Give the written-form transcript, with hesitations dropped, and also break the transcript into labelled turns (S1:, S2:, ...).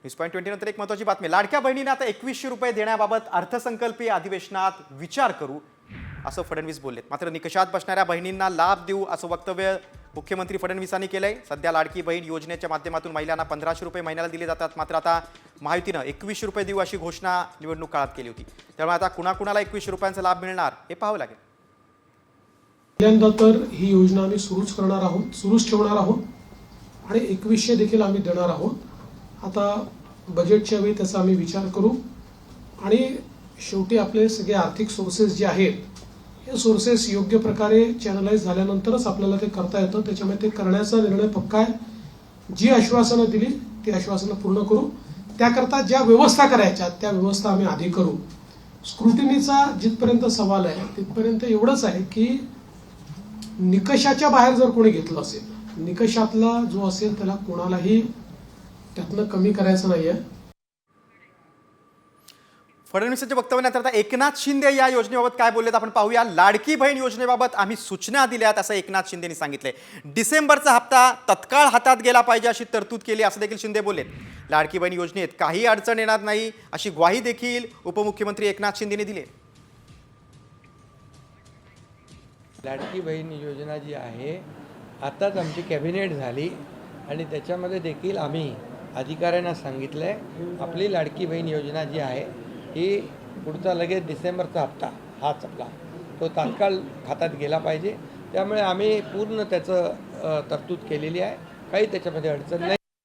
S1: 20.20 नंतर एक महत्त्वाची बातमी। लाडक्या बहिणींना आता 2100 रुपये देण्याबाबत अर्थसंकल्पीय अधिवेशनात विचार करू असं फडणवीस बोललेत। मात्र निकषात बसणाऱ्या बहिणींना लाभ देऊ असं वक्तव्य मुख्यमंत्री फडणवीसांनी केलंय। सध्या लाडकी बहीण योजनेच्या माध्यमातून महिलांना 1500 रुपये महिन्याला दिले जातात, मात्र आता महायुतीनं 2100 रुपये देऊ अशी घोषणा निवडणूक काळात केली होती। त्यामुळे आता कुणाकुणाला 2100 रुपयांचा लाभ मिळणार हे पाहावं लागेल।
S2: पहिल्यांदा तर ही योजना आम्ही सुरूच करणार आहोत, सुरूच ठेवणार आहोत आणि 2100 देखील आम्ही देणार आहोत। आता बजेटच्या वेळी त्याचा आम्ही विचार करू आणि शेवटी आपले सगळे आर्थिक सोर्सेस जे आहेत हे सोर्सेस योग्य प्रकारे चॅनलाइज झाल्यानंतरच आपल्याला ते करता येतं। त्याच्यामुळे ते करण्याचा निर्णय पक्का आहे। जी आश्वासनं दिली ती आश्वासनं पूर्ण करू, त्याकरता ज्या व्यवस्था करायच्या त्या व्यवस्था आम्ही आधी करू। स्क्रुटिनीचा जिथपर्यंत सवाल आहे तिथपर्यंत एवढंच आहे की निकषाच्या बाहेर जर कोणी घेतलं असेल, निकषातला जो असेल त्याला कोणालाही त्यातनं कमी करायचं नाहीये।
S1: फडणवीसांच्या वक्तव्यानंतर आता एकनाथ शिंदे या योजनेबाबत काय बोललेत आपण पाहूया। लाडकी बहीण योजनेबाबत आम्ही सूचना दिल्यात असं एकनाथ शिंदेंनी सांगितलंय। डिसेंबरचा हप्ता तत्काळ हातात गेला पाहिजे अशी तरतूद केली असं देखील शिंदे बोललेत। लाडकी बहीण योजनेत काही अडचण येणार नाही अशी ग्वाही देखील उपमुख्यमंत्री एकनाथ शिंदेंनी दिली।
S3: लाडकी बहीण योजना जी आहे आताच आमची कॅबिनेट झाली आणि त्याच्यामध्ये देखील आम्ही अधिकाऱ्यांना सांगितलं आहे आपली लाडकी बहीण योजना जी आहे ही पुढचा लगेच डिसेंबरचा हप्ता हाच आपला तो तात्काळ खात्यात गेला पाहिजे। त्यामुळे आम्ही पूर्ण त्याचं तरतूद केलेली आहे, काही त्याच्यामध्ये अडचण नाही।